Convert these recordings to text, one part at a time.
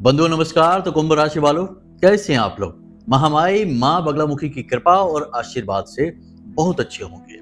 बंधुओं नमस्कार। तो कुंभ राशि वालों, कैसे हैं आप लोग? महामाई मां बगलामुखी की कृपा और आशीर्वाद से बहुत अच्छे होंगे।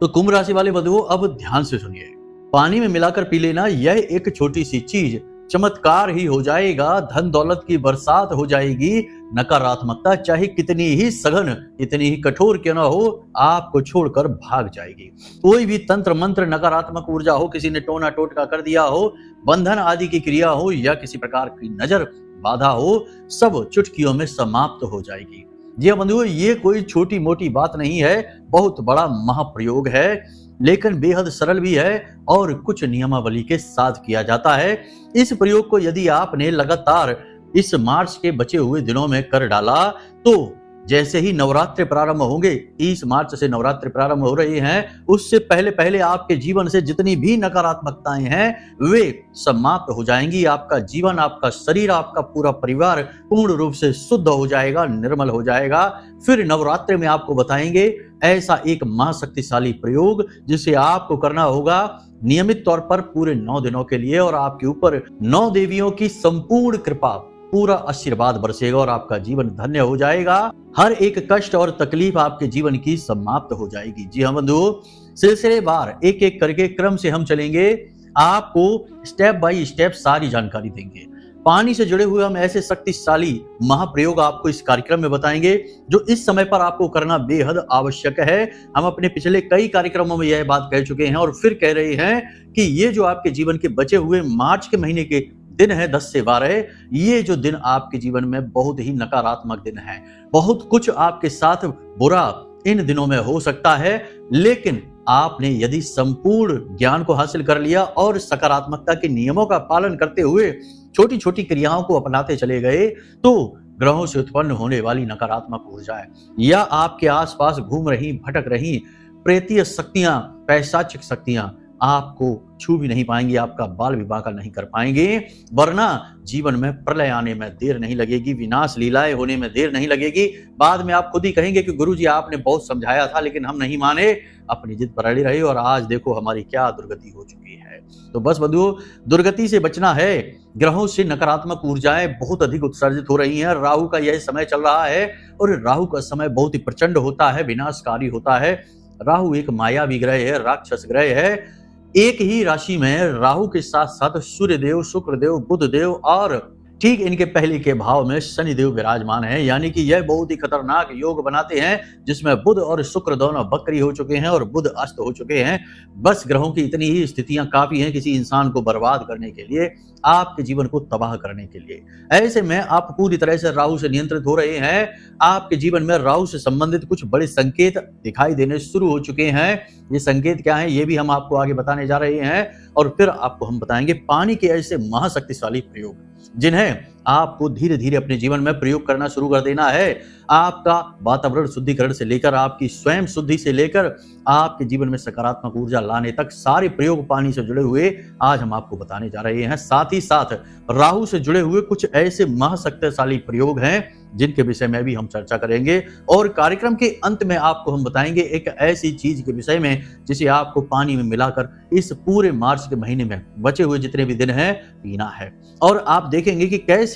तो कुंभ राशि वाले बंधुओं, अब ध्यान से सुनिए। पानी में मिलाकर पी लेना यह एक छोटी सी चीज चमत्कार ही हो जाएगा। धन दौलत की बरसात हो जाएगी। नकारात्मकता चाहे कितनी ही सघन, कितनी ही कठोर क्यों ना हो, आपको छोड़कर भाग जाएगी। कोई भी तंत्र मंत्र, नकारात्मक ऊर्जा हो, किसी ने टोना टोटका कर दिया हो, बंधन आदि की क्रिया हो या किसी प्रकार की नजर बाधा हो, सब चुटकियों में समाप्त हो जाएगी। जी हाँ बंधुओं, ये कोई छोटी मोटी बात नहीं है, बहुत बड़ा महाप्रयोग है, लेकिन बेहद सरल भी है और कुछ नियमावली के साथ किया जाता है। इस प्रयोग को यदि आपने लगातार इस मार्च के बचे हुए दिनों में कर डाला, तो जैसे ही नवरात्रि प्रारंभ होंगे, 30 मार्च से नवरात्रि प्रारंभ हो रही हैं, उससे पहले पहले आपके जीवन से जितनी भी नकारात्मकताएं हैं वे समाप्त हो जाएंगी। आपका जीवन, आपका शरीर, आपका पूरा परिवार पूर्ण रूप से शुद्ध हो जाएगा, निर्मल हो जाएगा। फिर नवरात्रि में आपको बताएंगे ऐसा एक महाशक्तिशाली प्रयोग जिसे आपको करना होगा नियमित तौर पर पूरे 9 दिनों के लिए, और आपके ऊपर 9 देवियों की संपूर्ण कृपा, पूरा आशीर्वाद बरसेगा और आपका जीवन धन्य हो जाएगा। हर एक कष्ट और तकलीफ आपके जीवन की समाप्त हो जाएगी। जी हाँ बंधुओं, सिलसिलेवार एक एक करके क्रम से हम चलेंगे, आपको स्टेप बाय स्टेप सारी जानकारी देंगे। पानी से जुड़े हुए हम ऐसे शक्तिशाली महाप्रयोग आपको इस कार्यक्रम में बताएंगे जो इस समय पर आपको करना बेहद आवश्यक है। हम अपने पिछले कई कार्यक्रमों में यह बात कह चुके हैं और फिर कह रहे हैं कि ये जो आपके जीवन के बचे हुए मार्च के महीने के दिन है 10 से 12, ये जो दिन आपके जीवन में बहुत ही नकारात्मक दिन है। बहुत कुछ आपके साथ बुरा इन दिनों में हो सकता है, लेकिन आपने यदि संपूर्ण ज्ञान को हासिल कर लिया और सकारात्मकता के नियमों का पालन करते हुए छोटी छोटी क्रियाओं को अपनाते चले गए, तो ग्रहों से उत्पन्न होने वाली नकारात्मक ऊर्जाएं या आपके आसपास घूम रही, भटक रही प्रेतीय शक्तियां, पैशाचिक शक्तियां आपको छू भी नहीं पाएंगी, आपका बाल विवाह का नहीं कर पाएंगे, वरना जीवन में प्रलय आने में देर नहीं लगेगी, विनाश लीलाएं होने में देर नहीं लगेगी। बाद में आप खुद ही कहेंगे कि गुरुजी आपने बहुत समझाया था लेकिन हम नहीं माने, अपनी जिद पर अड़े रहे और आज देखो हमारी क्या दुर्गति हो चुकी है। तो बस बंधुओं, दुर्गति से बचना है। ग्रहों से नकारात्मक ऊर्जाएं बहुत अधिक उत्सर्जित हो रही हैं। राहु का यह समय चल रहा है और राहु का समय बहुत ही प्रचंड होता है, विनाशकारी होता है। राहु एक मायावी ग्रह है, राक्षस ग्रह है। एक ही राशि में राहु के साथ साथ सूर्य देव, शुक्र देव, बुध देव और ठीक इनके पहले के भाव में शनि देव विराजमान है, यानी कि यह बहुत ही खतरनाक योग बनाते हैं जिसमें बुध और शुक्र दोनों वक्री हो चुके हैं और बुध अस्त हो चुके हैं। बस ग्रहों की इतनी ही स्थितियां काफी हैं किसी इंसान को बर्बाद करने के लिए, आपके जीवन को तबाह करने के लिए। ऐसे में आप पूरी तरह से राहु से नियंत्रित हो रहे हैं। आपके जीवन में राहु से संबंधित कुछ बड़े संकेत दिखाई देने शुरू हो चुके हैं। ये संकेत क्या है, ये भी हम आपको आगे बताने जा रहे हैं और फिर आपको हम बताएंगे पानी के ऐसे महाशक्तिशाली प्रयोग जिन्हें आपको धीरे धीरे अपने जीवन में प्रयोग करना शुरू कर देना है। आपका वातावरण शुद्धिकरण से लेकर आपकी स्वयं शुद्धि से लेकर आपके जीवन में सकारात्मक ऊर्जा लाने तक सारे प्रयोग पानी से जुड़े हुए आज हम आपको बताने जा रहे हैं। साथ ही साथ राहु से जुड़े हुए कुछ ऐसे महाशक्तिशाली प्रयोग हैं जिनके विषय में भी हम चर्चा करेंगे और कार्यक्रम के अंत में आपको हम बताएंगे एक ऐसी चीज के विषय में जिसे आपको पानी में मिलाकर इस पूरे मार्च के महीने में बचे हुए जितने भी दिन हैं पीना है। और आप देखेंगे कि कैसे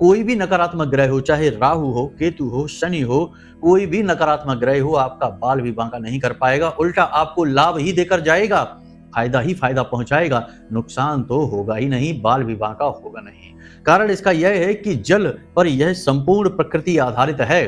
कोई भी नकारात्मक ग्रह हो, चाहे राहु हो, केतु हो, शनि हो, कोई भी नकारात्मक ग्रह हो, आपका बाल विवाह का नहीं कर पाएगा, उल्टा आपको लाभ ही देकर जाएगा, फायदा ही फायदा पहुंचाएगा, नुकसान तो होगा ही नहीं, बाल विवाह का होगा नहीं। कारण इसका यह है कि जल पर यह संपूर्ण प्रकृति आधारित है।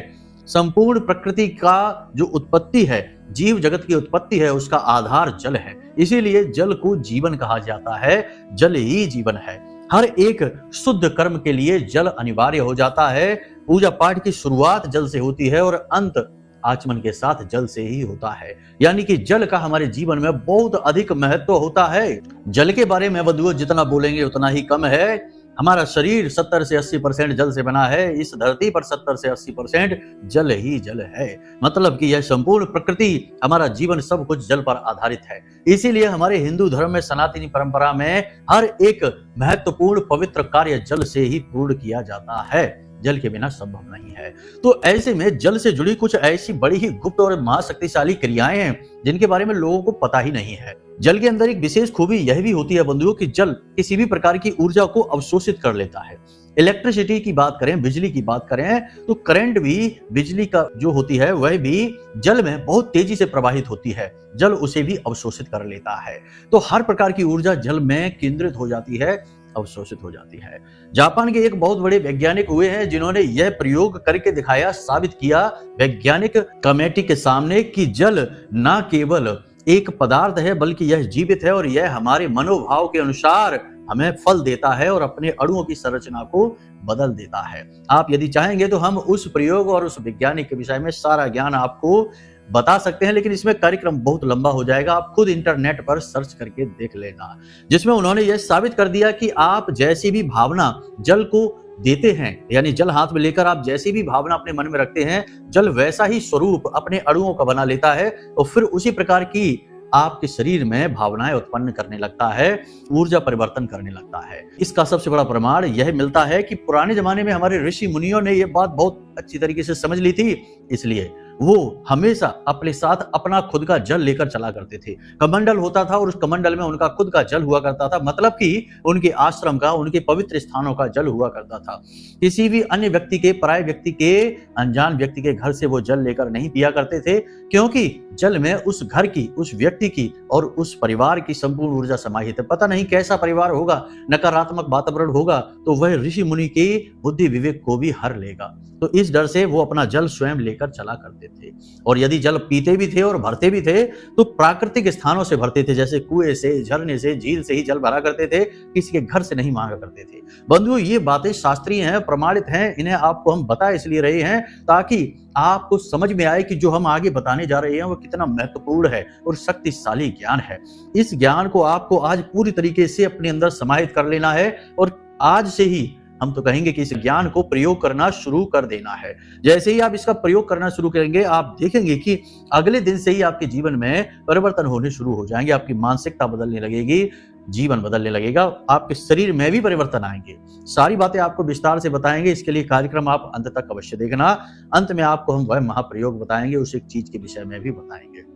संपूर्ण प्रकृति का जो उत्पत्ति है, जीव जगत की उत्पत्ति है, उसका आधार जल है। इसीलिए जल को जीवन कहा जाता है, जल ही जीवन है। हर एक शुद्ध कर्म के लिए जल अनिवार्य हो जाता है। पूजा पाठ की शुरुआत जल से होती है और अंत आचमन के साथ जल से ही होता है, यानी कि जल का हमारे जीवन में बहुत अधिक महत्व होता है। जल के बारे में बंधुओं जितना बोलेंगे उतना ही कम है। हमारा शरीर 70 से 80% जल से बना है। इस धरती पर 70 से 80% जल ही जल है। मतलब कि यह संपूर्ण प्रकृति, हमारा जीवन सब कुछ जल पर आधारित है। इसीलिए हमारे हिंदू धर्म में, सनातनी परंपरा में हर एक महत्वपूर्ण पवित्र कार्य जल से ही पूर्ण किया जाता है। जल के बिना संभव नहीं है। तो ऐसे में जल से जुड़ी कुछ ऐसी बड़ी ही गुप्त और महाशक्तिशाली क्रियाएं हैं जिनके बारे में लोगों को पता ही नहीं है। जल के अंदर एक विशेष खूबी यह भी होती है बंधुओं कि जल किसी भी प्रकार की ऊर्जा को अवशोषित कर लेता है। इलेक्ट्रिसिटी की बात करें, बिजली की बात करें, तो करंट भी बिजली का जो होती है वह भी जल में बहुत तेजी से प्रवाहित होती है। जल उसे भी अवशोषित कर लेता है। तो हर प्रकार की ऊर्जा जल में केंद्रित हो जाती है, अवशोषित हो जाती है। जापान के एक बहुत बड़े वैज्ञानिक हुए हैं जिन्होंने यह प्रयोग करके दिखाया, साबित किया वैज्ञानिक कमेटी के सामने कि जल न केवल एक पदार्थ है बल्कि यह जीवित है और यह हमारे मनोभाव के अनुसार हमें फल देता है और अपने अणुओं की संरचना को बदल देता है। आप यदि चाहेंगे तो हम उस प्रयोग और उस वैज्ञानिक के विषय में सारा ज्ञान आपको बता सकते हैं, लेकिन इसमें कार्यक्रम बहुत लंबा हो जाएगा। आप खुद इंटरनेट पर सर्च करके देख लेना, जिसमें उन्होंने यह साबित कर दिया कि आप जैसी भी भावना जल को देते हैं, यानी जल हाथ में लेकर आप जैसी भी भावना अपने मन में रखते हैं, जल वैसा ही स्वरूप अपने अणुओं का बना लेता है और फिर उसी प्रकार की आपके शरीर में भावनाएं उत्पन्न करने लगता है, ऊर्जा परिवर्तन करने लगता है। इसका सबसे बड़ा प्रमाण यह मिलता है कि पुराने जमाने में हमारे ऋषि मुनियों ने यह बात बहुत अच्छी तरीके से समझ ली थी, इसलिए वो हमेशा अपने साथ अपना खुद का जल लेकर चला करते थे। कमंडल होता था और उस कमंडल में उनका खुद का जल हुआ करता था, मतलब कि उनके आश्रम का, उनके पवित्र स्थानों का जल हुआ करता था। किसी भी अन्य व्यक्ति के, पराये व्यक्ति के, अनजान व्यक्ति के घर से वो जल लेकर नहीं पिया करते थे, क्योंकि जल में उस घर की, उस व्यक्ति की और उस परिवार की संपूर्ण ऊर्जा समाहित है। पता नहीं कैसा परिवार होगा, नकारात्मक वातावरण होगा तो वह ऋषि मुनि के बुद्धि विवेक को भी हर लेगा। तो इस डर से वो अपना जल स्वयं लेकर चला करते थे। और यदि जल पीते भी थे और भरते भी थे तो प्राकृतिक स्थानों से भरते थे, जैसे कुएं से, झरने से, झील से ही जल भरा करते थे, किसी के घर से नहीं मांगा करते थे। बंधुओं, ये बातें शास्त्रीय हैं, प्रमाणित हैं, इन्हें आपको हम बता इसलिए रहे हैं ताकि आपको समझ में आए कि जो हम आगे बताने जा रहे हैं वो कितना महत्वपूर्ण है और शक्तिशाली ज्ञान है। इस ज्ञान को आपको आज पूरी तरीके से अपने अंदर समाहित कर लेना है और आज से ही हम तो कहेंगे कि इस ज्ञान को प्रयोग करना शुरू कर देना है। जैसे ही आप इसका प्रयोग करना शुरू करेंगे, आप देखेंगे कि अगले दिन से ही आपके जीवन में परिवर्तन होने शुरू हो जाएंगे। आपकी मानसिकता बदलने लगेगी, जीवन बदलने लगेगा, आपके शरीर में भी परिवर्तन आएंगे। सारी बातें आपको विस्तार से बताएंगे, इसके लिए कार्यक्रम आप अंत तक अवश्य देखना। अंत में आपको हम वह महाप्रयोग बताएंगे, उस एक चीज के विषय में भी बताएंगे।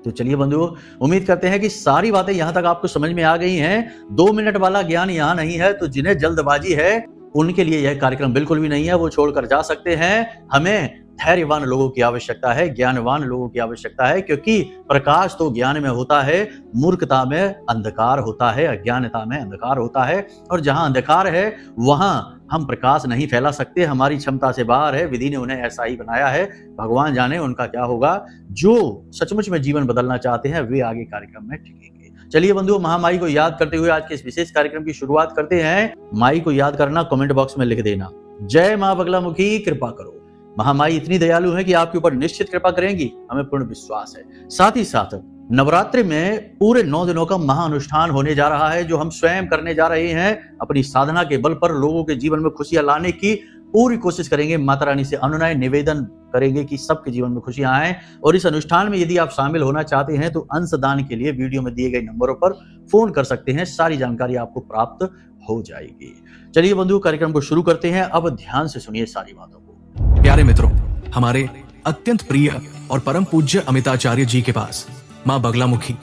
तो चलिए बंधुओं, उम्मीद करते हैं कि सारी बातें यहां तक आपको समझ में आ गई हैं। 2 मिनट वाला ज्ञान यहां नहीं है, तो जिन्हें जल्दबाजी है उनके लिए यह कार्यक्रम बिल्कुल भी नहीं है, वो छोड़कर जा सकते हैं। हमें धैर्यवान लोगों की आवश्यकता है, ज्ञानवान लोगों की आवश्यकता है, क्योंकि प्रकाश तो ज्ञान में होता है, मूर्खता में अंधकार होता है, अज्ञानता में अंधकार होता है। और जहां अंधकार है वहां हम प्रकाश नहीं फैला सकते, हमारी क्षमता से बाहर है। विधि ने उन्हें ऐसा ही बनाया है, भगवान जाने उनका क्या होगा। जो सचमुच में जीवन बदलना चाहते हैं वे आगे कार्यक्रम में टिकेंगे। चलिए बंधुओं, महामाई को याद करते हुए आज के इस विशेष कार्यक्रम की शुरुआत करते हैं। माई को याद करना कमेंट बॉक्स में लिख देना, जय मां बगलामुखी, कृपा करो। महामाई इतनी दयालु है कि आपके ऊपर निश्चित कृपा करेंगी, हमें पूर्ण विश्वास है। साथ ही साथ नवरात्रि में पूरे 9 दिनों का महाअनुष्ठान होने जा रहा है, जो हम स्वयं करने जा रहे हैं। अपनी साधना के बल पर लोगों के जीवन में खुशियां लाने की पूरी कोशिश करेंगे। माता रानी से अनुनय निवेदन करेंगे कि सबके जीवन में खुशियां आए। और इस अनुष्ठान में यदि आप शामिल होना चाहते हैं तो अंशदान के लिए वीडियो में दिए गए नंबरों पर फोन कर सकते हैं, सारी जानकारी आपको प्राप्त हो जाएगी। चलिए बंधु, कार्यक्रम को शुरू करते हैं। अब ध्यान से सुनिए सारी बातों को। प्यारे मित्रों, हमारे अत्यंत प्रिय और परम पूज्य अमिताचार्य जी के पास माँ बगलामुखी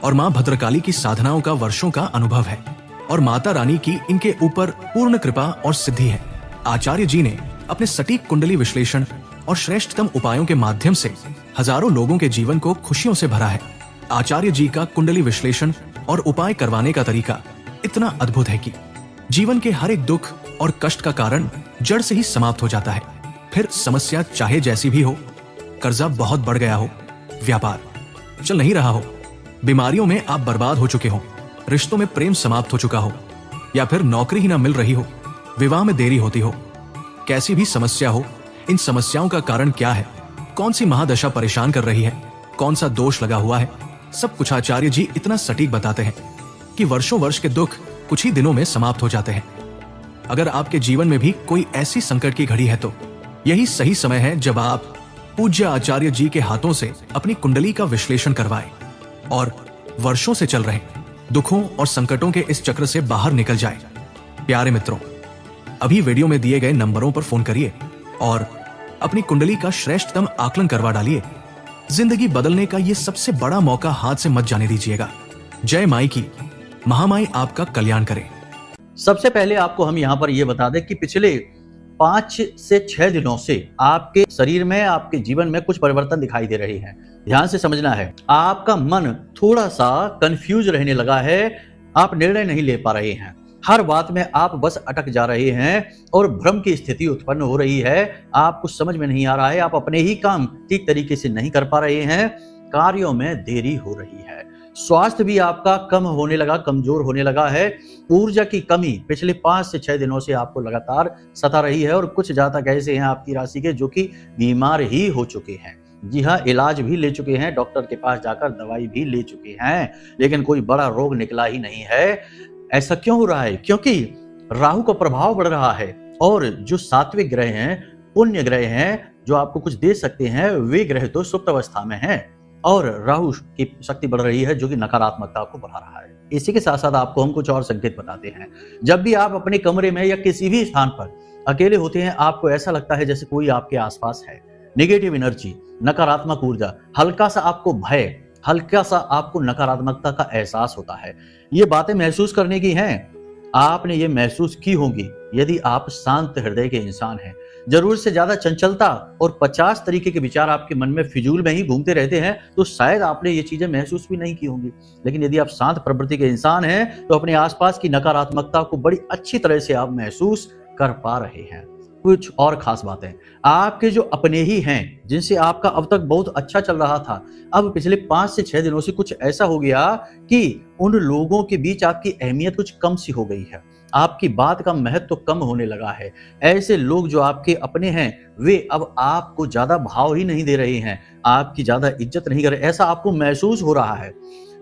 और माँ भद्रकाली की साधनाओं का वर्षों का अनुभव है और माता रानी की इनके ऊपर पूर्ण कृपा और सिद्धि है। आचार्य जी ने अपने सटीक कुंडली विश्लेषण और श्रेष्ठतम उपायों के माध्यम से हजारों लोगों के जीवन को खुशियों से भरा है। आचार्य जी का कुंडली विश्लेषण और उपाय करवाने का तरीका इतना अद्भुत है कि जीवन के हर एक दुख और कष्ट का कारण जड़ से ही समाप्त हो जाता है। फिर समस्या चाहे जैसी भी हो, कर्जा बहुत बढ़ गया हो, व्यापार चल नहीं रहा हो, बीमारियों में आप बर्बाद हो चुके हो, रिश्तों में प्रेम समाप्त हो चुका हो, या फिर नौकरी ही ना मिल रही हो, विवाह में देरी होती हो, कैसी भी समस्या हो, इन समस्याओं का कारण क्या है, कौन सी महादशा परेशान कर रही है, कौन सा दोष लगा हुआ है, सब कुछ आचार्य जी इतना सटीक बताते हैं कि वर्षों वर्ष के दुख कुछ ही दिनों में समाप्त हो जाते हैं। अगर आपके जीवन में भी कोई ऐसी संकट की घड़ी है तो यही सही समय है जब आप पूज्य आचार्य जी के हाथों से अपनी कुंडली का विश्लेषण करवाएं और वर्षों से चल रहे दुखों और संकटों के इस चक्र से बाहर निकल जाएं। प्यारे मित्रों, अभी वीडियो में दिए गए नंबरों पर फोन करिए और अपनी कुंडली का श्रेष्ठतम आकलन करवा डालिए। जिंदगी बदलने का ये सबसे बड़ा मौका हाथ से मत जाने दीजिएगा। जय माई की। महामाई आपका कल्याण करे। सबसे पहले आपको हम यहाँ पर यह बता दें कि पिछले 5 से 6 दिनों से आपके शरीर में, आपके जीवन में कुछ परिवर्तन दिखाई दे रहे हैं। ध्यान से समझना है। आपका मन थोड़ा सा कंफ्यूज रहने लगा है, आप निर्णय नहीं ले पा रहे हैं, हर बात में आप बस अटक जा रहे हैं और भ्रम की स्थिति उत्पन्न हो रही है। आपको समझ में नहीं आ रहा है, आप अपने ही काम ठीक तरीके से नहीं कर पा रहे हैं, कार्यों में देरी हो रही है, स्वास्थ्य भी आपका कम होने लगा, कमजोर होने लगा है। ऊर्जा की कमी पिछले 5 से 6 दिनों से आपको लगातार सता रही है और कुछ जातक ऐसे हैं आपकी राशि के जो कि बीमार ही हो चुके हैं। जी हाँ, इलाज भी ले चुके हैं, डॉक्टर के पास जाकर दवाई भी ले चुके हैं, लेकिन कोई बड़ा रोग निकला ही नहीं है। ऐसा क्यों हो रहा है? क्योंकि राहु का प्रभाव बढ़ रहा है और जो सात्विक ग्रह हैं, पुण्य ग्रह हैं, जो आपको कुछ दे सकते हैं, वे ग्रह तो सुप्त अवस्था में हैं और राहु की शक्ति बढ़ रही है जो कि नकारात्मकता को बढ़ा रहा है। इसी के साथ साथ आपको हम कुछ और संकेत बताते हैं। जब भी आप अपने कमरे में या किसी भी स्थान पर अकेले होते हैं, आपको ऐसा लगता है जैसे कोई आपके आसपास है। नेगेटिव एनर्जी, नकारात्मक ऊर्जा, हल्का सा आपको भय, हल्का सा आपको नकारात्मकता का एहसास होता है। ये बातें महसूस करने की हैं, आपने ये महसूस की होंगी यदि आप शांत हृदय के इंसान हैं। जरूर से ज्यादा चंचलता और 50 तरीके के विचार आपके मन में फिजूल में ही घूमते रहते हैं, तो शायद आपने ये चीजें महसूस भी नहीं की होंगी। लेकिन यदि आप शांत प्रवृत्ति के इंसान हैं, तो अपने आसपास की नकारात्मकता को बड़ी अच्छी तरह से आप महसूस कर पा रहे हैं। कुछ और खास बातें, आपके जो अपने ही हैं, जिनसे आपका अब तक बहुत अच्छा चल रहा था, अब पिछले 5 से 6 दिनों से कुछ ऐसा हो गया कि उन लोगों के बीच आपकी अहमियत कुछ कम सी हो गई है, आपकी बात का महत्व तो कम होने लगा है। ऐसे लोग जो आपके अपने हैं, वे अब आपको ज्यादा भाव ही नहीं दे रहे हैं, आपकी ज्यादा इज्जत नहीं कर रहे। ऐसा आपको महसूस हो रहा है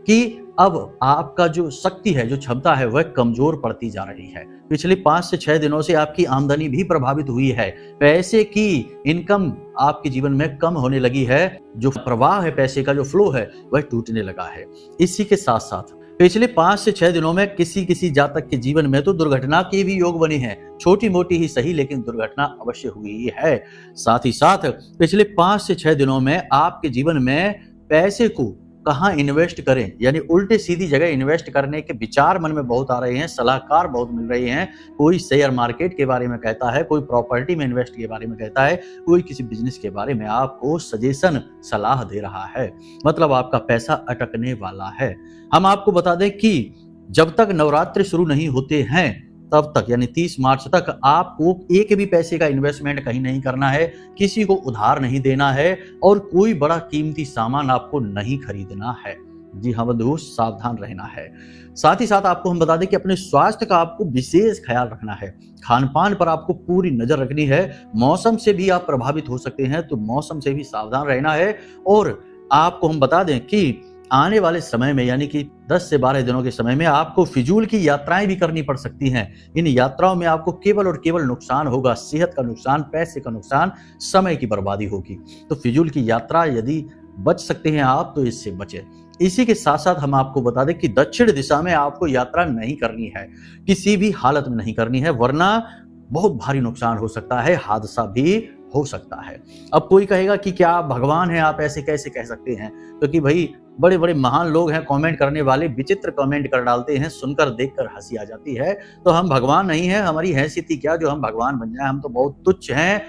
कि अब आपका जो शक्ति है, जो क्षमता है, वह कमजोर पड़ती जा रही है। पिछले 5 से 6 दिनों से आपकी आमदनी भी प्रभावित हुई है, पैसे की इनकम आपके जीवन में कम होने लगी है, जो प्रवाह है पैसे का, जो फ्लो है, वह टूटने लगा है। इसी के साथ साथ पिछले 5 से 6 दिनों में किसी जातक के जीवन में तो दुर्घटना के भी योग बने हैं, छोटी मोटी ही सही, लेकिन दुर्घटना अवश्य हुई ही है। साथ ही साथ पिछले 5 से 6 दिनों में आपके जीवन में पैसे को कहाँ इन्वेस्ट करें, यानी उल्टे सीधी जगह इन्वेस्ट करने के विचार मन में बहुत आ रहे हैं, सलाहकार बहुत मिल रहे हैं। कोई शेयर मार्केट के बारे में कहता है, कोई प्रॉपर्टी में इन्वेस्ट के बारे में कहता है, कोई किसी बिजनेस के बारे में आपको सजेशन, सलाह दे रहा है। मतलब आपका पैसा अटकने वाला है। हम आपको बता दें कि जब तक नवरात्रि शुरू नहीं होते हैं, तब तक यानी 30 मार्च तक आपको एक भी पैसे का इन्वेस्टमेंट कहीं नहीं करना है, किसी को उधार नहीं देना है और कोई बड़ा कीमती सामान आपको नहीं खरीदना है। जी हाँ बंधुओं, सावधान रहना है। साथ ही साथ आपको हम बता दें कि अपने स्वास्थ्य का आपको विशेष ख्याल रखना है, खान पान पर आपको पूरी नजर रखनी है। मौसम से भी आप प्रभावित हो सकते हैं, तो मौसम से भी सावधान रहना है। और आपको हम बता दें कि आने वाले समय में, यानी कि 10 से 12 दिनों के समय में, आपको फिजूल की यात्राएं भी करनी पड़ सकती हैं। इन यात्राओं में आपको केवल और केवल नुकसान होगा, सेहत का नुकसान, पैसे का नुकसान, समय की बर्बादी होगी। तो फिजूल की यात्रा यदि बच सकते हैं आप, तो इससे बचें। इसी के साथ साथ हम आपको बता दें कि दक्षिण दिशा में आपको यात्रा नहीं करनी है, किसी भी हालत में नहीं करनी है, वरना बहुत भारी नुकसान हो सकता है, हादसा भी हो सकता है। अब कोई कहेगा कि क्या आप भगवान हैं, आप ऐसे कैसे कह सकते हैं? क्योंकि भाई बड़े बड़े महान लोग हैं, कमेंट करने वाले विचित्र कमेंट कर डालते हैं, सुनकर देखकर हंसी आ जाती है। तो हम भगवान नहीं हैं, हमारी हैसियत ही क्या जो हम भगवान बन जाए? हम तो बहुत तुच्छ हैं,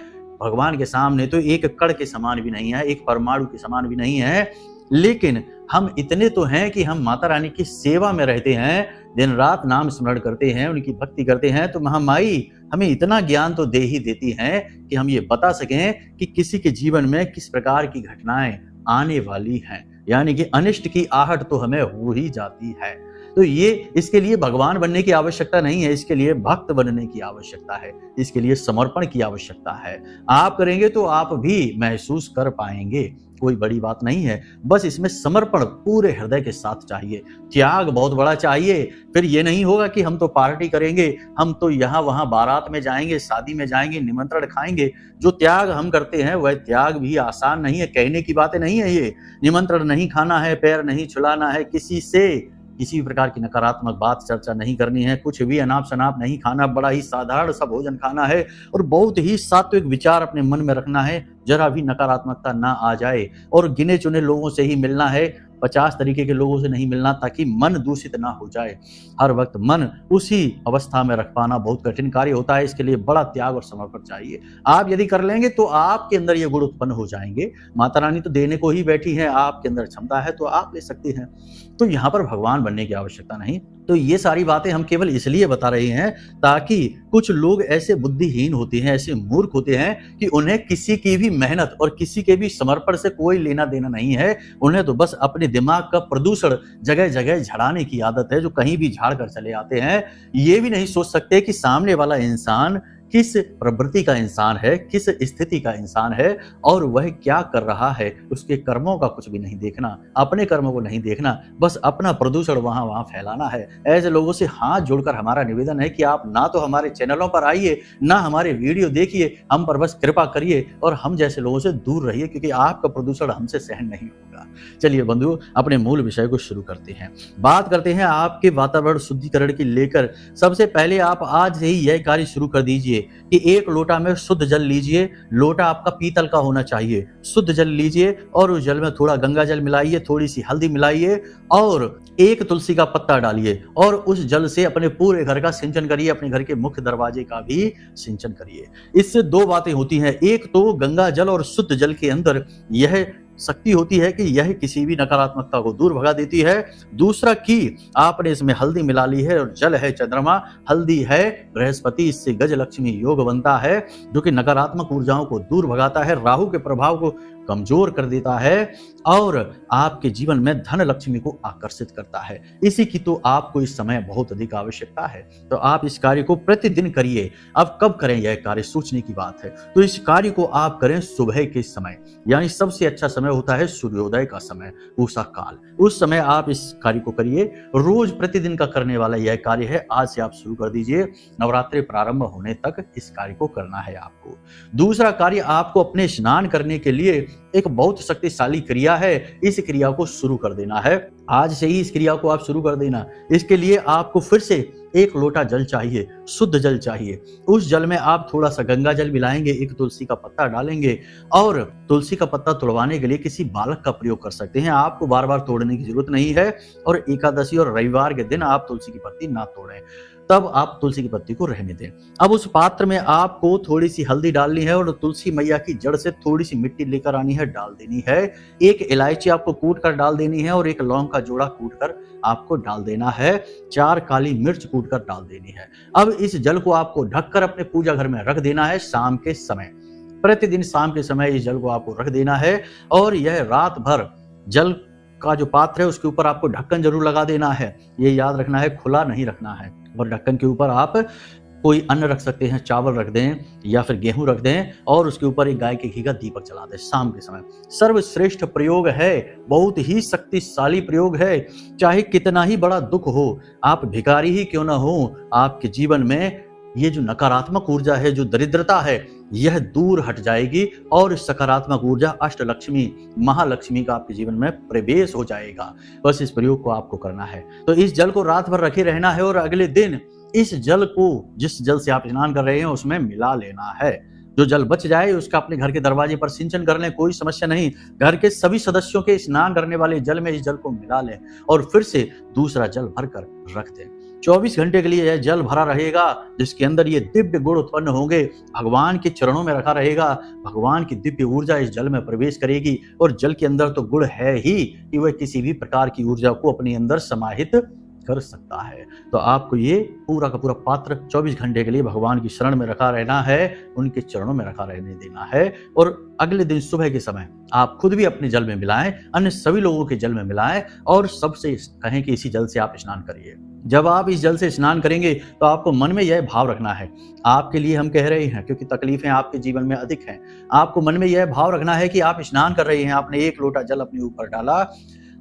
भगवान के सामने तो एक कण के समान भी नहीं है, एक परमाणु के समान भी नहीं है। लेकिन हम इतने तो हैं कि हम माता रानी की सेवा में रहते हैं, दिन रात नाम स्मरण करते हैं, उनकी भक्ति करते हैं। तो महामाई हमें इतना ज्ञान तो दे ही देती हैं कि हम ये बता सकें कि किसी के जीवन में किस प्रकार की घटनाएं आने वाली हैं, यानी कि अनिष्ट की आहट तो हमें हो ही जाती है। तो ये इसके लिए भगवान बनने की आवश्यकता नहीं है, इसके लिए भक्त बनने की आवश्यकता है, इसके लिए समर्पण की आवश्यकता है। आप करेंगे तो आप भी महसूस कर पाएंगे, कोई बड़ी बात नहीं है। बस इसमें समर्पण पूरे हृदय के साथ चाहिए, त्याग बहुत बड़ा चाहिए। फिर ये नहीं होगा कि हम तो पार्टी करेंगे, हम तो यहाँ वहाँ बारात में जाएंगे, शादी में जाएंगे, निमंत्रण खाएंगे। जो त्याग हम करते हैं वह त्याग भी आसान नहीं है, कहने की बातें नहीं है ये। निमंत्रण नहीं खाना है, पैर नहीं छुलाना है किसी से, किसी भी प्रकार की नकारात्मक बात चर्चा नहीं करनी है, कुछ भी अनाप शनाप नहीं खाना, बड़ा ही साधारण सा भोजन खाना है और बहुत ही सात्विक विचार अपने मन में रखना है, जरा भी नकारात्मकता ना आ जाए और गिने चुने लोगों से ही मिलना है, 50 तरीके के लोगों से नहीं मिलना, ताकि मन दूषित ना हो जाए। हर वक्त मन उसी अवस्था में रख पाना बहुत कठिन कार्य होता है, इसके लिए बड़ा त्याग और समर्पण चाहिए। आप यदि कर लेंगे तो आपके अंदर ये गुण उत्पन्न हो जाएंगे। माता रानी तो देने को ही बैठी है, आपके अंदर क्षमता है तो आप ले सकती हैं। तो यहाँ पर भगवान बनने की आवश्यकता नहीं। तो ये सारी बातें हम केवल इसलिए बता रहे हैं ताकि कुछ लोग ऐसे बुद्धिहीन होते हैं, ऐसे मूर्ख होते हैं कि उन्हें किसी की भी मेहनत और किसी के भी समर्पण से कोई लेना देना नहीं है। उन्हें तो बस अपने दिमाग का प्रदूषण जगह जगह झड़ाने की आदत है, जो कहीं भी झाड़ कर चले आते हैं। ये भी नहीं सोच सकते कि सामने वाला इंसान किस प्रवृत्ति का इंसान है, किस स्थिति का इंसान है और वह क्या कर रहा है। उसके कर्मों का कुछ भी नहीं देखना, अपने कर्मों को नहीं देखना, बस अपना प्रदूषण वहां फैलाना है। ऐसे लोगों से हाथ जोड़कर हमारा निवेदन है कि आप ना तो हमारे चैनलों पर आइए, ना हमारे वीडियो देखिए, हम पर बस कृपा करिए और हम जैसे लोगों से दूर रहिए, क्योंकि आपका प्रदूषण हमसे सहन नहीं होगा। चलिए बंधुओं, अपने मूल विषय को शुरू करते हैं। बात करते हैं आपके वातावरण शुद्धिकरण की लेकर। सबसे पहले आप आज से ही यह कार्य शुरू कर दीजिए कि एक लोटा में शुद्ध जल लीजिए। लोटा आपका पीतल का होना चाहिए। शुद्ध जल लीजिए और उस जल में थोड़ा गंगा जल मिलाइए, थोड़ी सी हल्दी मिलाइए और एक तुलसी का पत्ता डालिए और उस जल से अपने पूरे घर का सिंचन करिए, अपने घर के मुख्य दरवाजे का भी सिंचन करिए। इससे दो बातें होती हैं। एक तो गंगा जल और शुद्ध जल के अंदर यह शक्ति होती है कि यह किसी भी नकारात्मकता को दूर भगा देती है। दूसरा कि आपने इसमें हल्दी मिला ली है और जल है चंद्रमा, हल्दी है बृहस्पति, इससे गज लक्ष्मी योग बनता है, जो कि नकारात्मक ऊर्जाओं को दूर भगाता है, राहु के प्रभाव को कमजोर कर देता है और आपके जीवन में धन लक्ष्मी को आकर्षित करता है। इसी की तो आपको इस समय बहुत अधिक आवश्यकता है। तो आप इस कार्य को प्रतिदिन करिए। अब कब करें यह कार्य, सोचने की बात है। तो इस कार्य को आप करें सुबह के समय, यानी सबसे अच्छा समय होता है सूर्योदय का समय, उषा काल। उस समय आप इस कार्य को करिए। रोज प्रतिदिन का करने वाला यह कार्य है। आज से आप शुरू कर दीजिए। नवरात्रि प्रारंभ होने तक इस कार्य को करना है आपको। दूसरा कार्य, आपको अपने स्नान करने के लिए एक बहुत शक्तिशाली क्रिया है, इस क्रिया को शुरू कर देना है। आज से ही इस क्रिया को आप शुरू कर देना। इसके लिए आपको फिर से एक लोटा जल चाहिए, शुद्ध जल चाहिए। उस जल में आप थोड़ा सा गंगा जल मिलाएंगे, एक तुलसी का पत्ता डालेंगे और तुलसी का पत्ता तोड़वाने के लिए किसी बालक का प्रयोग कर सकते हैं। आपको बार बार तोड़ने की जरूरत नहीं है और एकादशी और रविवार के दिन आप तुलसी की पत्ती ना तोड़ें, तब आप तुलसी की पत्ती को रहने दें। अब उस पात्र में आपको थोड़ी सी हल्दी डालनी है और तुलसी मैया की जड़ से थोड़ी सी मिट्टी लेकर आनी है, डाल देनी है। एक इलायची आपको कूट कर डाल देनी है और एक लौंग का जोड़ा कूट कर आपको डाल देना है। 4 काली मिर्च कूट कर डाल देनी है। अब इस जल को आपको ढककर अपने पूजा घर में रख देना है शाम के समय। प्रतिदिन शाम के समय इस जल को आपको रख देना है और यह रात भर जल का जो पात्र है उसके ऊपर आपको ढक्कन जरूर लगा देना है। ये याद रखना है, खुला नहीं रखना है। और ढक्कन के ऊपर आप कोई अन्न रख सकते हैं, चावल रख दें या फिर गेहूं रख दें और उसके ऊपर एक गाय के घी का दीपक जला दें शाम के समय। सर्वश्रेष्ठ प्रयोग है, बहुत ही शक्तिशाली प्रयोग है। चाहे कितना ही बड़ा दुख हो, आप भिखारी ही क्यों ना हो, आपके जीवन में ये जो नकारात्मक ऊर्जा है, जो दरिद्रता है, यह दूर हट जाएगी और सकारात्मक ऊर्जा अष्टलक्ष्मी, महालक्ष्मी का आपके जीवन में प्रवेश हो जाएगा। बस इस प्रयोग को आपको करना है। तो इस जल को रात भर रखे रहना है और अगले दिन इस जल को, जिस जल से आप स्नान कर रहे हैं, उसमें मिला लेना है। जो जल बच जाए उसका अपने घर के दरवाजे पर सिंचन कर लें, कोई समस्या नहीं। घर के सभी सदस्यों के स्नान करने वाले जल में इस जल को मिला लें और फिर से दूसरा जल भरकर रख दें। 24 घंटे के लिए यह जल भरा रहेगा, जिसके अंदर ये दिव्य गुण उत्पन्न होंगे। भगवान के चरणों में रखा रहेगा। भगवान की दिव्य ऊर्जा इस जल में प्रवेश करेगी और जल के अंदर तो गुण है ही कि वह किसी भी प्रकार की ऊर्जा को अपने अंदर समाहित कर सकता है। तो आपको ये पूरा का पूरा पात्र 24 घंटे के लिए भगवान की शरण में रखा रहना है, उनके चरणों में रखा रहने देना है। और अगले दिन सुबह के समय आप खुद भी अपने जल में मिलाएं, अन्य सभी लोगों के जल में मिलाएं और सबसे कहें कि इसी जल से आप स्नान करिए। जब आप इस जल से स्नान करेंगे तो आपको मन में यह भाव रखना है, आपके लिए हम कह रहे हैं क्योंकि तकलीफें आपके जीवन में अधिक हैं। आपको मन में यह भाव रखना है कि आप स्नान कर रहे हैं, आपने एक लोटा जल अपने ऊपर डाला,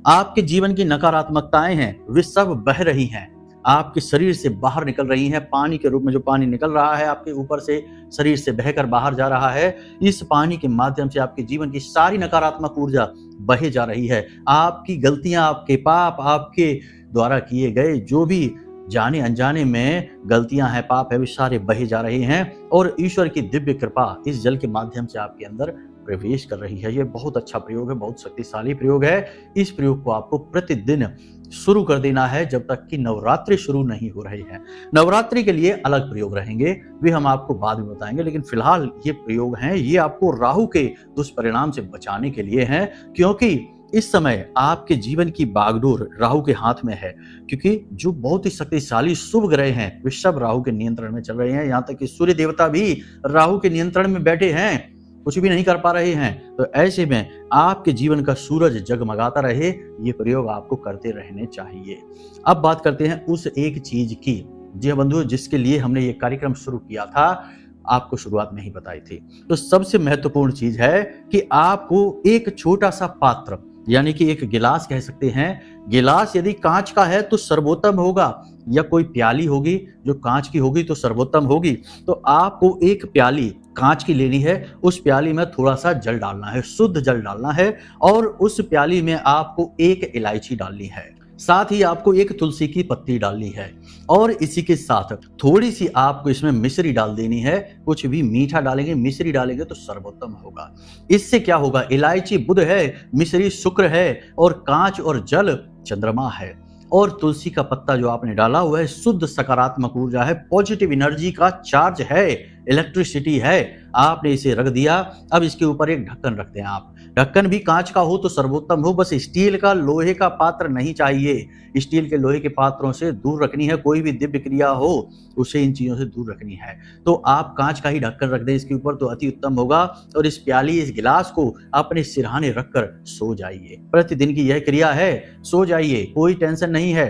आपके जीवन की नकारात्मकताएं हैं वे सब बह रही हैं, आपके शरीर से बाहर निकल रही हैं। पानी के रूप में जो पानी निकल रहा है आपके ऊपर से, शरीर से बहकर बाहर जा रहा है, इस पानी के माध्यम से आपके जीवन की सारी नकारात्मक ऊर्जा बहे जा रही है। आपकी गलतियां, आपके पाप, आपके द्वारा किए गए जो भी जाने अनजाने में गलतियां हैं, पाप है, वे सारे बहे जा रहे हैं और ईश्वर की दिव्य कृपा इस जल के माध्यम से आपके अंदर प्रवेश कर रही है। ये बहुत अच्छा प्रयोग है, बहुत शक्तिशाली प्रयोग है। इस प्रयोग को आपको प्रतिदिन शुरू कर देना है जब तक कि नवरात्रि शुरू नहीं हो रही है। नवरात्रि के लिए अलग प्रयोग रहेंगे, वे हम आपको बाद में बताएंगे, लेकिन फिलहाल ये प्रयोग हैं, ये आपको राहु के दुष्परिणाम से बचाने के लिए हैं, क्योंकि इस समय आपके जीवन की बागडोर राहु के हाथ में है। क्योंकि जो बहुत ही शक्तिशाली शुभ ग्रह हैं वे सब राहु के नियंत्रण में चल रहे हैं। यहाँ तक कि सूर्य देवता भी राहु के नियंत्रण में बैठे हैं, कुछ भी नहीं कर पा रहे हैं। तो ऐसे में आपके जीवन का सूरज जगमगाता रहे, ये प्रयोग आपको करते रहने चाहिए। अब बात करते हैं उस एक चीज की, जी हाँ बंधुओं, जिसके लिए हमने ये कार्यक्रम शुरू किया था, आपको शुरुआत में ही बताई थी। तो सबसे महत्वपूर्ण चीज है कि आपको एक छोटा सा पात्र, यानी कि एक गिलास कह सकते हैं, गिलास यदि कांच का है तो सर्वोत्तम होगा, या कोई प्याली होगी जो कांच की होगी तो सर्वोत्तम होगी। तो आपको एक प्याली कांच की लेनी है, उस प्याली में थोड़ा सा जल डालना है, शुद्ध जल डालना है, और उस प्याली में आपको एक इलायची डालनी है, साथ ही आपको एक तुलसी की पत्ती डालनी है, और इसी के साथ थोड़ी सी आपको इसमें मिश्री डाल देनी है। कुछ भी मीठा डालेंगे, मिश्री डालेंगे तो सर्वोत्तम होगा। इससे क्या होगा, इलायची बुध है, मिश्री शुक्र है, और कांच और जल चंद्रमा है, और तुलसी का पत्ता जो आपने डाला हुआ है शुद्ध सकारात्मक ऊर्जा है, पॉजिटिव एनर्जी का चार्ज है, इलेक्ट्रिसिटी है। आपने इसे रख दिया, अब इसके ऊपर एक ढक्कन रख दें आप। ढक्कन भी कांच का हो तो सर्वोत्तम हो, बस स्टील का, लोहे का पात्र नहीं चाहिए। स्टील के लोहे के पात्रों से दूर रखनी है, कोई भी दिव्य क्रिया हो उसे इन चीजों से दूर रखनी है। तो आप कांच का ही ढक्कन रख दें इसके ऊपर तो अति उत्तम होगा, और इस प्याली, इस गिलास को अपने सिरहाने रखकर सो जाइए। प्रतिदिन की यह क्रिया है, सो जाइए, कोई टेंशन नहीं है।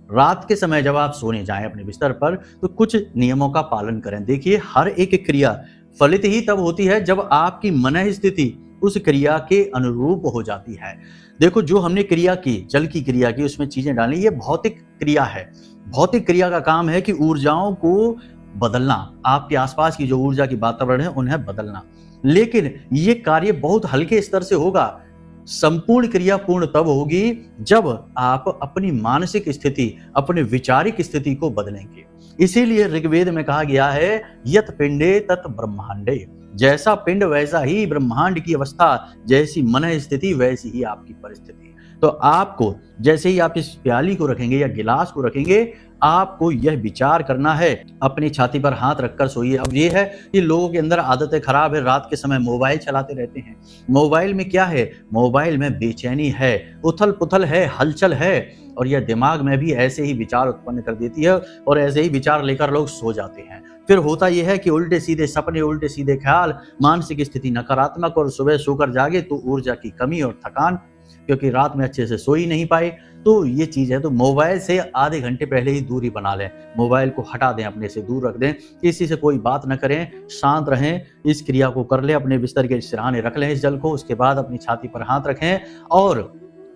रात के समय जब आप सोने जाएं अपने बिस्तर पर तो कुछ नियमों का पालन करें। देखिए, हर एक क्रिया फलित ही तब होती है जब आपकी मन स्थिति उस क्रिया के अनुरूप हो जाती है। देखो, जो हमने क्रिया की, जल की क्रिया की, उसमें चीजें डाली, ये भौतिक क्रिया है। भौतिक क्रिया का काम है कि ऊर्जाओं को बदलना, आपके आसपास की जो ऊर्जा की वातावरण है उन्हें बदलना, लेकिन ये कार्य बहुत हल्के स्तर से होगा। संपूर्ण क्रिया पूर्ण तब होगी जब आप अपनी मानसिक स्थिति, अपने विचारिक स्थिति को बदलेंगे। इसीलिए ऋग्वेद में कहा गया है, यत पिंडे तत ब्रह्मांडे, जैसा पिंड वैसा ही ब्रह्मांड की अवस्था, जैसी मन स्थिति वैसी ही आपकी परिस्थिति। तो आपको जैसे ही आप इस प्याली को रखेंगे या गिलास को रखेंगे, आपको यह विचार करना है, अपनी छाती पर हाथ रखकर सोइए। अब ये है कि लोगों के अंदर आदतें खराब है, रात के समय मोबाइल चलाते रहते हैं। मोबाइल में क्या है, मोबाइल में बेचैनी है, उथल पुथल है, हलचल है, और यह दिमाग में भी ऐसे ही विचार उत्पन्न कर देती है, और ऐसे ही विचार लेकर लोग सो जाते हैं। फिर होता यह है कि उल्टे सीधे सपने, उल्टे सीधे ख्याल, मानसिक स्थिति नकारात्मक, और सुबह सोकर जागे तो ऊर्जा की कमी और थकान, क्योंकि रात में अच्छे से सो ही नहीं पाए। तो ये चीज है। तो मोबाइल से आधे घंटे पहले ही दूरी बना लें, मोबाइल को हटा दें, अपने से दूर रख दें, किसी से कोई बात न करें, शांत रहें। इस क्रिया को कर लें, अपने बिस्तर के सिरहाने रख लें इस जल को, उसके बाद अपनी छाती पर हाथ रखें और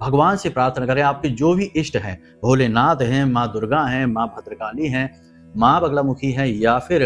भगवान से प्रार्थना करें। आपके जो भी इष्ट हैं, भोलेनाथ हैं, माँ दुर्गा हैं, माँ भद्रकाली हैं, माँ बगलामुखी हैं, या फिर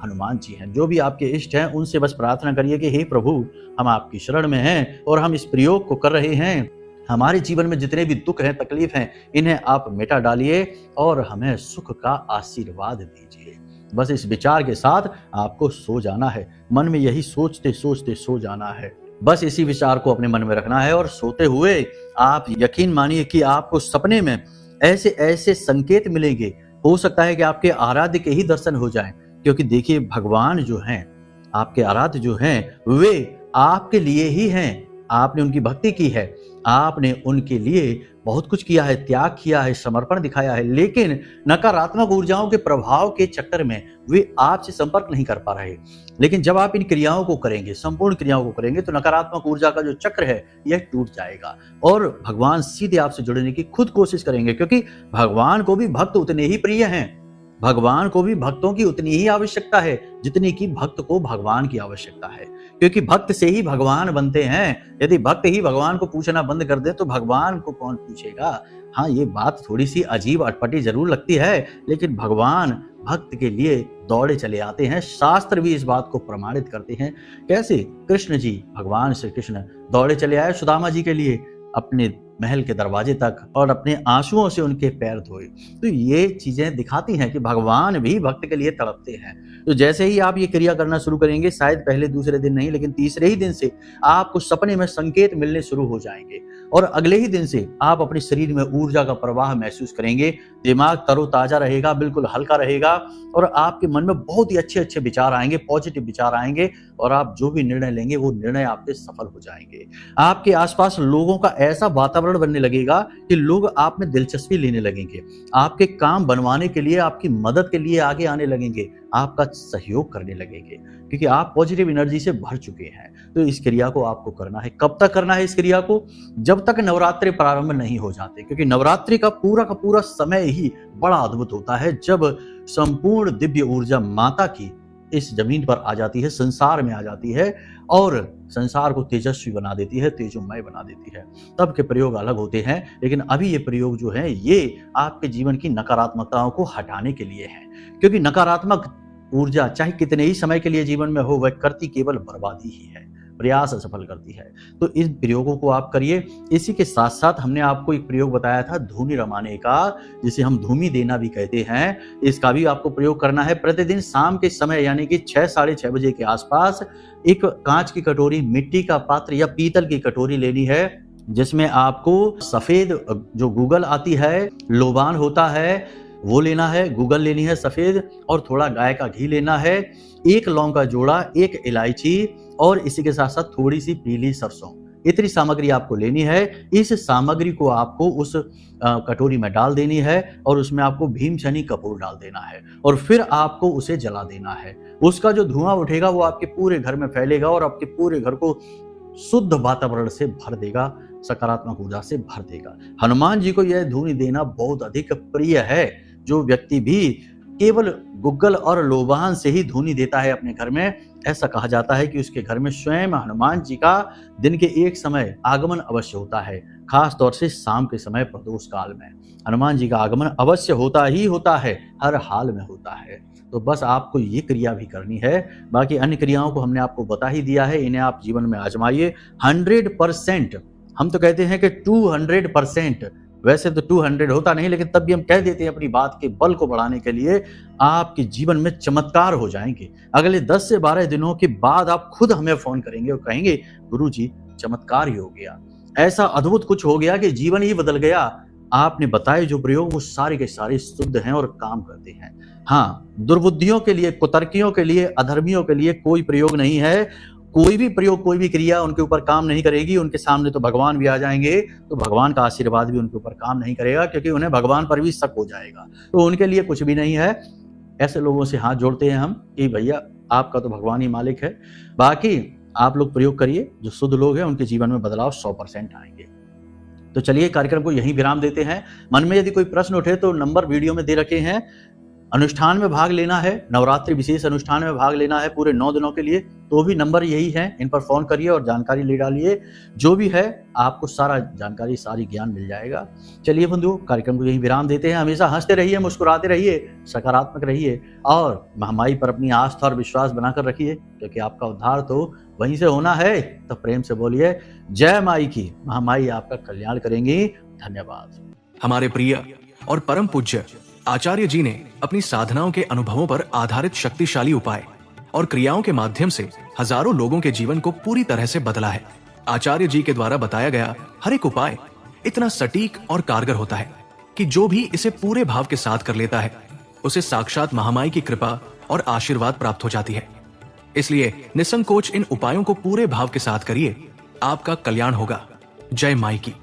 हनुमान जी हैं, जो भी आपके इष्ट हैं, उनसे बस प्रार्थना करिए कि हे प्रभु, हम आपकी शरण में हैं और हम इस प्रयोग को कर रहे हैं। हमारे जीवन में जितने भी दुख हैं, तकलीफ हैं, इन्हें आप मिटा डालिए और हमें सुख का आशीर्वाद दीजिए। बस इस विचार के साथ आपको सो जाना है, मन में यही सोचते सोचते सो जाना है। बस इसी विचार को अपने मन में रखना है और सोते हुए आप यकीन मानिए कि आपको सपने में ऐसे ऐसे संकेत मिलेंगे। हो सकता है कि आपके आराध्य के ही दर्शन हो जाएं, क्योंकि देखिए, भगवान जो हैं, आपके आराध्य जो हैं, वे आपके लिए ही हैं। आपने उनकी भक्ति की है, आपने उनके लिए बहुत कुछ किया है, त्याग किया है, समर्पण दिखाया है, लेकिन नकारात्मक ऊर्जाओं के प्रभाव के चक्कर में वे आपसे संपर्क नहीं कर पा रहे। लेकिन जब आप इन क्रियाओं को करेंगे, संपूर्ण क्रियाओं को करेंगे, तो नकारात्मक ऊर्जा का जो चक्र है यह टूट जाएगा और भगवान सीधे आपसे जुड़ने की खुद कोशिश करेंगे, क्योंकि भगवान को भी भक्त उतने ही प्रिय हैं। भगवान को भी भक्तों की उतनी ही आवश्यकता है जितनी कि भक्त को भगवान की आवश्यकता है, क्योंकि भक्त से ही भगवान बनते हैं। यदि भक्त ही भगवान को पूछना बंद कर दे तो भगवान को कौन पूछेगा। हाँ, ये बात थोड़ी सी अजीब अटपटी जरूर लगती है, लेकिन भगवान भक्त के लिए दौड़े चले आते हैं। शास्त्र भी इस बात को प्रमाणित करते हैं। कैसे? कृष्ण जी, भगवान श्री कृष्ण दौड़े चले आए सुदामा जी के लिए, अपने महल के दरवाजे तक और अपने आंसुओं से उनके पैर धोए। तो ये चीजें दिखाती हैं कि भगवान भी भक्त के लिए तड़पते हैं। तो जैसे ही आप ये क्रिया करना शुरू करेंगे, शायद पहले दूसरे दिन नहीं लेकिन तीसरे ही दिन से आपको सपने में संकेत मिलने शुरू हो जाएंगे और अगले ही दिन से आप अपने शरीर में ऊर्जा का प्रवाह महसूस करेंगे। दिमाग तरोताजा रहेगा, बिल्कुल हल्का रहेगा और आपके मन में बहुत ही अच्छे अच्छे विचार आएंगे, पॉजिटिव विचार आएंगे और आप जो भी निर्णय लेंगे वो निर्णय आपके सफल हो जाएंगे। आपके आसपास लोगों का ऐसा वातावरण बनने लगेगा कि लोग आप में दिलचस्पी लेने लगेंगे, आपके काम बनवाने के लिए, आपकी मदद के लिए आगे आने लगेंगे, आपका सहयोग करने लगेंगे क्योंकि आप पॉजिटिव एनर्जी से भर चुके हैं। तो इस क्रिया को आपको करना है। कब तक करना है इस क्रिया को? जब तक नवरात्रि प्रारंभ नहीं हो जाते, क्योंकि नवरात्रि का पूरा समय ही बड़ा अद्भुत होता है जब संपूर्ण दिव्य ऊर्जा माता की इस जमीन पर आ जाती है, संसार में आ जाती है और संसार को तेजस्वी बना देती है, तेजोमय बना देती है। तब के प्रयोग अलग होते हैं, लेकिन अभी ये प्रयोग जो है ये आपके जीवन की नकारात्मकताओं को हटाने के लिए है, क्योंकि नकारात्मक ऊर्जा चाहे कितने ही समय के लिए जीवन में हो, वह करती केवल बर्बादी ही है, प्रयास असफल करती है। तो इन प्रयोगों को आप करिए। इसी के साथ साथ हमने आपको एक प्रयोग बताया था धूनी रमाने का, जिसे हम धूमी देना भी कहते हैं। इसका भी आपको प्रयोग करना है। प्रतिदिन शाम के समय यानी कि 6 साढ़े 6 बजे के आसपास एक कांच की कटोरी, मिट्टी का पात्र या पीतल की कटोरी लेनी है, जिसमें आपको सफेद जो गूगल आती है, लोबान होता है वो लेना है, गूगल लेनी है सफेद, और थोड़ा गाय का घी लेना है, 1 लौंग का जोड़ा, 1 इलायची और इसी के साथ साथ थोड़ी सी पीली सरसों। इतनी सामग्री आपको लेनी है। इस सामग्री को आपको उस कटोरी में डाल देनी है और उसमें आपको भीमशनी कपूर डाल देना है और फिर आपको उसे जला देना है। उसका जो धुआं उठेगा वो आपके पूरे घर में फैलेगा और आपके पूरे घर को शुद्ध वातावरण से भर देगा, सकारात्मक ऊर्जा से भर देगा। हनुमान जी को यह धूनी देना बहुत अधिक प्रिय है। जो व्यक्ति भी केवल गुग्गल और लोबान से ही धूनी देता है अपने घर में, ऐसा कहा जाता है कि उसके घर में स्वयं हनुमान जी का दिन के एक समय आगमन अवश्य होता है, खास तौर से शाम के समय प्रदोष काल में हनुमान जी का आगमन अवश्य होता ही होता है, हर हाल में होता है। तो बस आपको ये क्रिया भी करनी है। बाकी अन्य क्रियाओं को हमने आपको बता ही दिया है, इन्हें आप जीवन में आजमाइए। 100%, हम तो कहते हैं कि 200%, वैसे तो 200 होता नहीं, लेकिन तब भी हम कह देते हैं अपनी बात के बल को बढ़ाने के लिए, आपके जीवन में चमत्कार हो जाएंगे। अगले 10 से 12 दिनों के बाद आप खुद हमें फोन करेंगे और कहेंगे गुरुजी चमत्कार ही हो गया, ऐसा अद्भुत कुछ हो गया कि जीवन ही बदल गया। आपने बताए जो प्रयोग वो सारे के सारे शुद्ध हैं और काम करते हैं। हाँ, दुर्बुद्धियों के लिए, कुतर्कियों के लिए, अधर्मियों के लिए कोई प्रयोग नहीं है। कोई भी प्रयोग, कोई भी क्रिया उनके ऊपर काम नहीं करेगी। उनके सामने तो भगवान भी आ जाएंगे, तो भगवान का आशीर्वाद भी उनके ऊपर काम नहीं करेगा, क्योंकि उन्हें भगवान पर भी शक हो जाएगा। तो उनके लिए कुछ भी नहीं है। ऐसे लोगों से हाथ जोड़ते हैं हम कि भैया आपका तो भगवान ही मालिक है। बाकी आप लोग प्रयोग करिए, जो शुद्ध लोग हैं उनके जीवन में बदलाव 100% आएंगे। तो चलिए कार्यक्रम को यहीं विराम देते हैं। मन में यदि कोई प्रश्न उठे तो नंबर वीडियो में दे रखे हैं। अनुष्ठान में भाग लेना है, नवरात्रि विशेष अनुष्ठान में भाग लेना है पूरे 9 दिनों के लिए, तो भी नंबर यही है, इन पर फोन करिए और जानकारी ले डालिए। जो भी है आपको सारा जानकारी, सारी ज्ञान मिल जाएगा। चलिए बंधुओं, कार्यक्रम को यही विराम देते हैं। हमेशा हंसते रहिए, मुस्कुराते रहिए, सकारात्मक रहिए और महामाई पर अपनी आस्था और विश्वास बनाकर रखिए, क्योंकि आपका उद्धार तो वहीं से होना है। तो प्रेम से बोलिए जय माई की। महामाई आपका कल्याण करेंगी। धन्यवाद। हमारे प्रिय और परम पूज्य आचार्य जी ने अपनी साधनाओं के अनुभवों पर आधारित शक्तिशाली उपाय और क्रियाओं के माध्यम से हजारों लोगों के जीवन को पूरी तरह से बदला है। आचार्य जी के द्वारा बताया गया हर एक उपाय इतना सटीक और कारगर होता है कि जो भी इसे पूरे भाव के साथ कर लेता है, उसे साक्षात महामाई की कृपा और आशीर्वाद प्राप्त हो जाती है। इसलिए निसंकोच इन उपायों को पूरे भाव के साथ करिए, आपका कल्याण होगा। जय माई की।